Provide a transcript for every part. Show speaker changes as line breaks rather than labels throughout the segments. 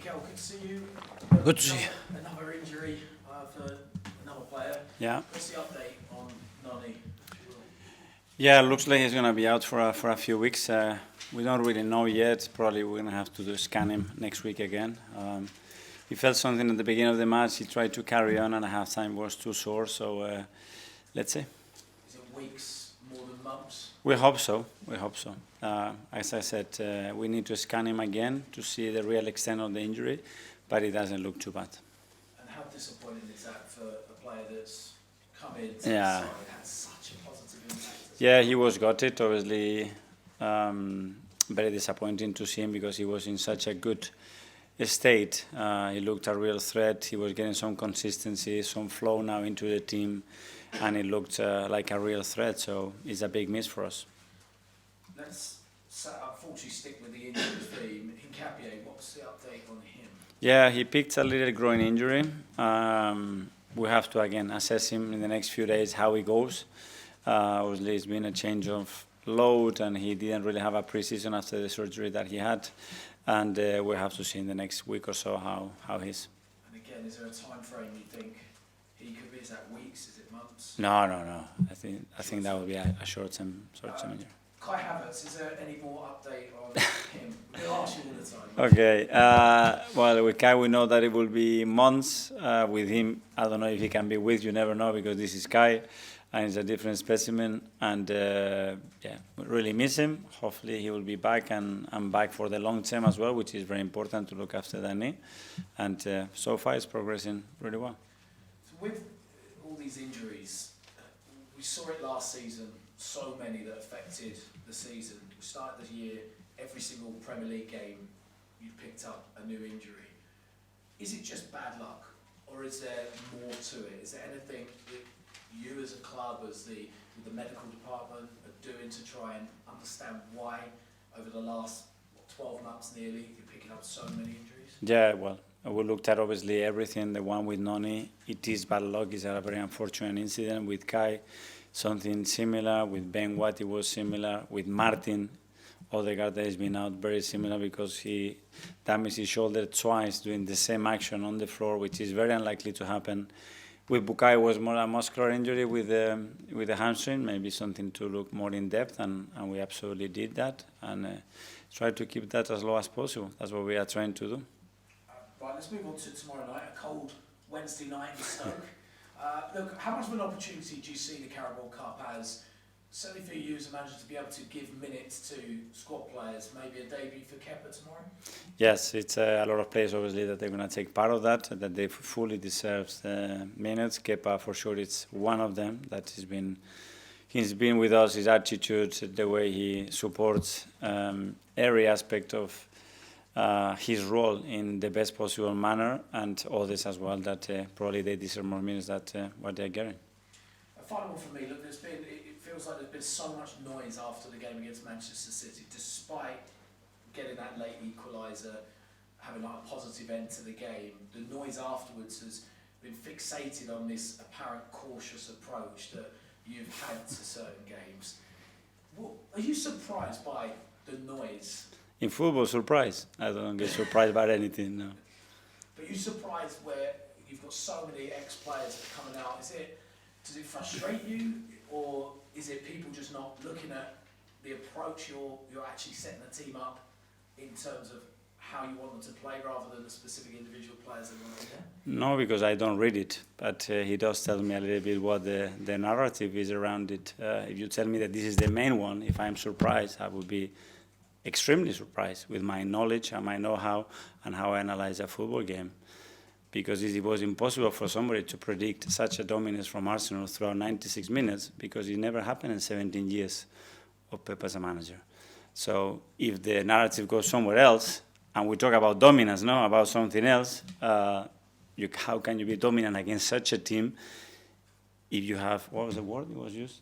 Mikel, good to see you.
Good to see you.
Another injury for another player.
Yeah.
What's the update on Noni?
Yeah, looks like he's going to be out for a few weeks. We don't really know yet. Probably we're going to have to scan him next week again. He felt something at the beginning of the match. He tried to carry on, and at halftime was too sore. So let's see.
Is it weeks more than months?
We hope so. We hope so. As I said, we need to scan him again to see the real extent of the injury, but it doesn't look too bad.
And how disappointing is that for a player that's come in to
Yeah.
the side and had such a positive impact?
Yeah, he was gutted, obviously. Very disappointing to see him because he was in such a good state. He looked a real threat. He was getting some consistency, some flow now into the team, and it looked like a real threat. So it's a big miss for us.
Let's unfortunately stick with the injury theme. Hincapie, what's the update on him?
Yeah, he picked a little groin injury. We have to again assess him in the next few days how he goes. Obviously, it's been a change of load, and he didn't really have a pre-season after the surgery that he had. And we have to see in the next week or so how he's.
And again, is there a time frame you think he could be? Is that weeks? Is it months?
No. I think that would be a short-term injury.
Kai Havertz, is there any more update on him? We ask you all the time.
Okay. Well, with Kai, we know that it will be months. With him, I don't know if he can be with. You never know because this is Kai, and he's a different specimen. And yeah, we really miss him. Hopefully, he will be back and back for the long term as well, which is very important to look after that knee. And so far, it's progressing really well.
So with all these injuries, we saw it last season. So many that affected the season. We started the year, every single Premier League game, you picked up a new injury. Is it just bad luck, or is there more to it? Is there anything that you as a club, as the medical department, are doing to try and understand why, over the last 12 months nearly, you're picking up so many injuries?
Yeah, well, we looked at obviously everything. The one with Noni, it is bad luck. It's a very unfortunate incident. With Kai, something similar. With Ben Watt, it was similar. With Martin, Odegaard has been out, very similar because he damaged his shoulder twice doing the same action on the floor, which is very unlikely to happen. With Bukayo, was more a muscular injury with the hamstring, maybe something to look more in depth, and we absolutely did that and try to keep that as low as possible. That's what we are trying to do.
Right, let's move on to tomorrow night, a cold Wednesday night in Stoke. Look, how much of an opportunity do you see the Carabao Cup as, certainly for you as a manager, to be able to give minutes to squad players, maybe a debut for Kepa tomorrow?
Yes, it's a lot of players obviously that they're going to take part of that they fully deserve the minutes. Kepa for sure it's one of them that he's been with us, his attitude, the way he supports every aspect of his role in the best possible manner, and others as well that probably they deserve more minutes than what they're getting.
A final one for me. Look, it feels like there's been so much noise after the game against Manchester City, despite getting that late equaliser, having like a positive end to the game. The noise afterwards has been fixated on this apparent cautious approach that you've had to certain games. Are you surprised by the noise?
In football, surprise. I don't get surprised by anything, no.
But you're surprised where you've got so many ex-players that are coming out. Does it frustrate you, or is it people just not looking at the approach you're actually setting the team up in terms of how you want them to play rather than the specific individual players that want to get?
No, because I don't read it, but he does tell me a little bit what the narrative is around it. If you tell me that this is the main one, if I'm surprised, I would be extremely surprised with my knowledge and my know-how and how I analyze a football game. Because it was impossible for somebody to predict such a dominance from Arsenal throughout 96 minutes because it never happened in 17 years of Pep as a manager. So if the narrative goes somewhere else, and we talk about dominance, no, about something else, how can you be dominant against such a team if you have, what was the word that was used?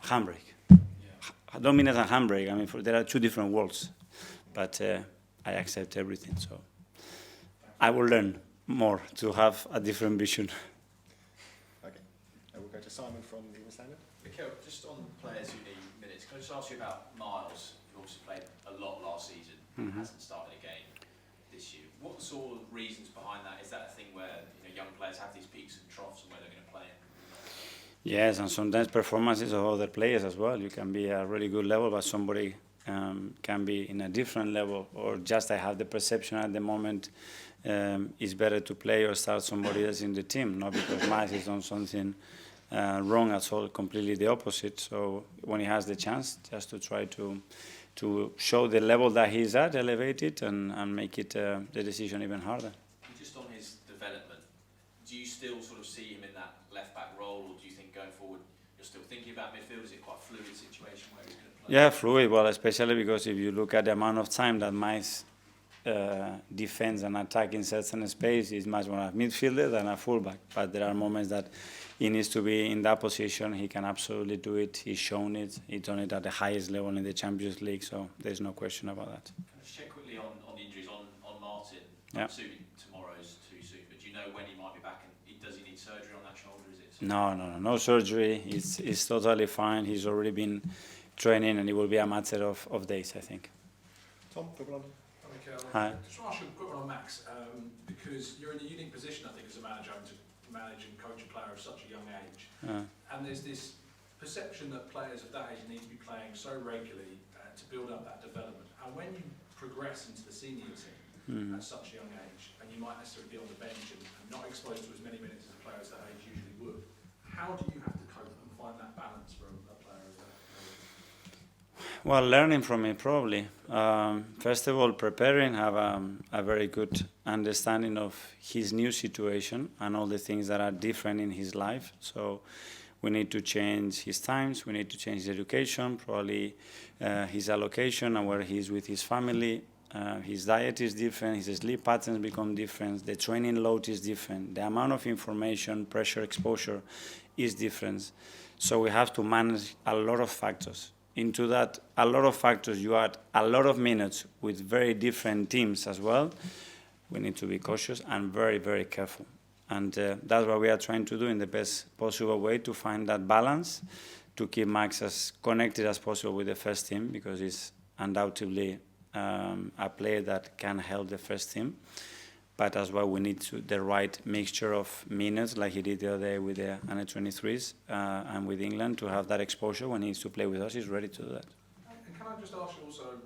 Handbrake. Dominance and handbrake. I mean, there are two different worlds, but I accept everything. So I will learn more to have a different vision.
Okay, and we'll go to Simon from the West End.
Mikel, just on players who need minutes, can I just ask you about Myles, who obviously played a lot last season, hasn't started a game this year. reasons behind that? Is that a thing where young players have these peaks and troughs and where they're going to play?
Yes, and sometimes performances of other players as well. You can be at a really good level, but somebody can be in a different level, or just I have the perception at the moment it's better to play or start somebody else in the team, not because Myles has done something wrong at all, completely the opposite. So when he has the chance, just to try to show the level that he's at, elevate it, and make it the decision even harder.
Just on his development, do you still sort of see him in that left-back role, or do you think going forward you're still thinking about midfield? Is it quite a fluid situation where he's going to play?
Yeah, fluid. Well, especially because if you look at the amount of time that Myles defends and attack in certain space, is much more a midfielder than a fullback. But there are moments that he needs to be in that position. He can absolutely do it. He's shown it. He's done it at the highest level in the Champions League, so there's no question about that.
Can I just check quickly on the injuries on Martin?
Yeah.
I'm assuming tomorrow's too soon, but do you know when he might be back, and does he need surgery on that shoulder? Is it?
No surgery. He's totally fine. He's already been training, and it will be a matter of days, I think.
Tom, quick one.
Hi.
Just want to ask you a quick one on Max, because you're in a unique position, I think, as a manager, having to manage and coach a player of such a young age. And there's this perception that players of that age need to be playing so regularly to build up that development. And when you progress into the senior team at such a young age, and you might necessarily be on the bench and not exposed to as many minutes as a player as that age usually would, how do you have to cope and find that balance for a player of that age?
Well, learning from it probably. First of all, preparing, have a very good understanding of his new situation and all the things that are different in his life. So we need to change his times, we need to change his education, probably his allocation and where he's with his family. His diet is different, his sleep patterns become different, the training load is different, the amount of information, pressure, exposure is different. So we have to manage a lot of factors. Into that, a lot of factors, you add a lot of minutes with very different teams as well. We need to be cautious and very, very careful. And that's what we are trying to do in the best possible way, to find that balance, to keep Max as connected as possible with the first team, because he's undoubtedly a player that can help the first team. But as well, we need the right mixture of minutes, like he did the other day with the under-23s and with England, to have that exposure. When he needs to play with us, he's ready to do that.
And can I just ask you also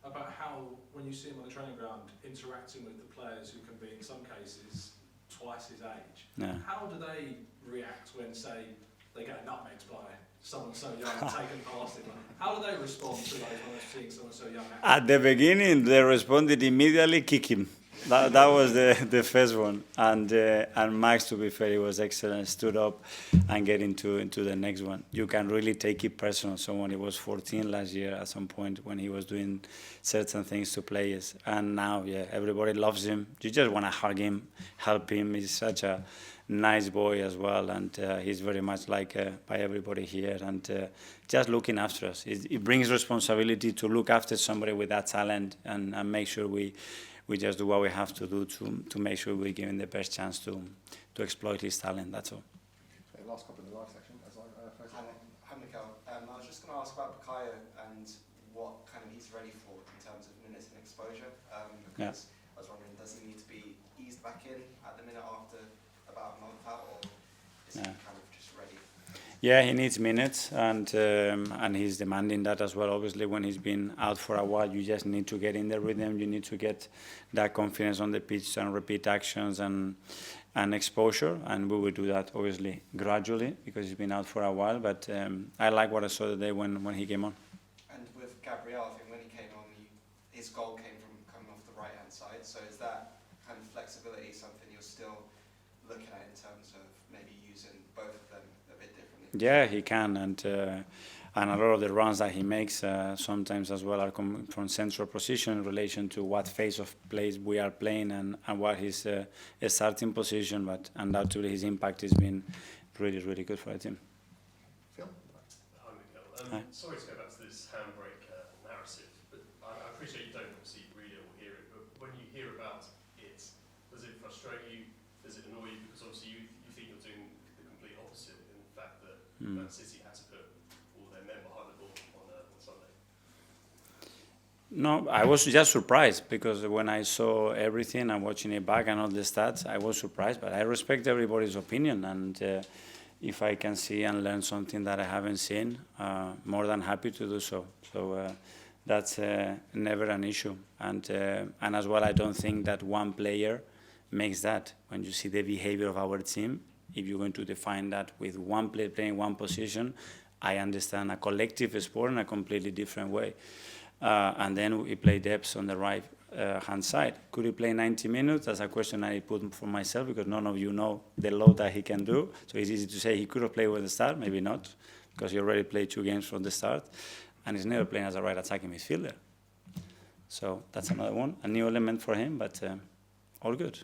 about how, when you see him on the training ground, interacting with the players who can be, in some cases, twice his age, how do they react when, say, they get nutmegged by someone so young and taken past him? How do they respond to those when they're seeing someone so young?
At the beginning, they responded immediately, kick him. That was the first one, and Max, to be fair, he was excellent. Stood up and get into the next one. You can really take it personal. Someone, he was 14 last year at some point when he was doing certain things to players, and now everybody loves him. You just want to hug him, help him. He's such a nice boy as well, and he's very much liked by everybody here, and just looking after us. It brings responsibility to look after somebody with that talent and make sure we just do what we have to do to make sure we give him the best chance to exploit his talent, that's all.
Okay, last couple in the live section.
Hi Mikel. I was just going to ask about Bukayo and what kind of he's ready for in terms of minutes and exposure. Because I was wondering, does he need to be eased back in at the minute after about a month out, or is he kind of just ready?
Yeah, he needs minutes, and he's demanding that as well. Obviously, when he's been out for a while, you just need to get in the rhythm. You need to get that confidence on the pitch and repeat actions and exposure. And we will do that, obviously, gradually, because he's been out for a while. But I like what I saw today when he came on.
And with Gabriel, I think when he came on, his goal came from coming off the right-hand side. So is that kind of flexibility something you're still looking at in terms of maybe using both of them a bit differently?
Yeah, he can, and a lot of the runs that he makes sometimes as well are coming from central position in relation to what phase of plays we are playing and what his starting position. But undoubtedly, his impact has been really, really good for the team.
Phil?
Hi, Mikel. Sorry to go back to this handbrake narrative, but I appreciate you don't obviously read it or hear it, but when you hear about it, does it frustrate you? Does it annoy you? Because obviously you think you're doing the complete opposite in the fact that Man City had to put all their men behind the ball on Sunday.
No, I was just surprised because when I saw everything and watching it back and all the stats, I was surprised. But I respect everybody's opinion, and if I can see and learn something that I haven't seen, more than happy to do so. So that's never an issue. And as well, I don't think that one player makes that. When you see the behavior of our team, if you're going to define that with one player playing one position, I understand a collective sport in a completely different way. And then we play depth on the right hand side. Could he play 90 minutes? That's a question I put for myself because none of you know the load that he can do. So it's easy to say he could have played with the start, maybe not, because he already played 2 games from the start, and he's never playing as a right attacking midfielder. So that's another one, a new element for him, but all good.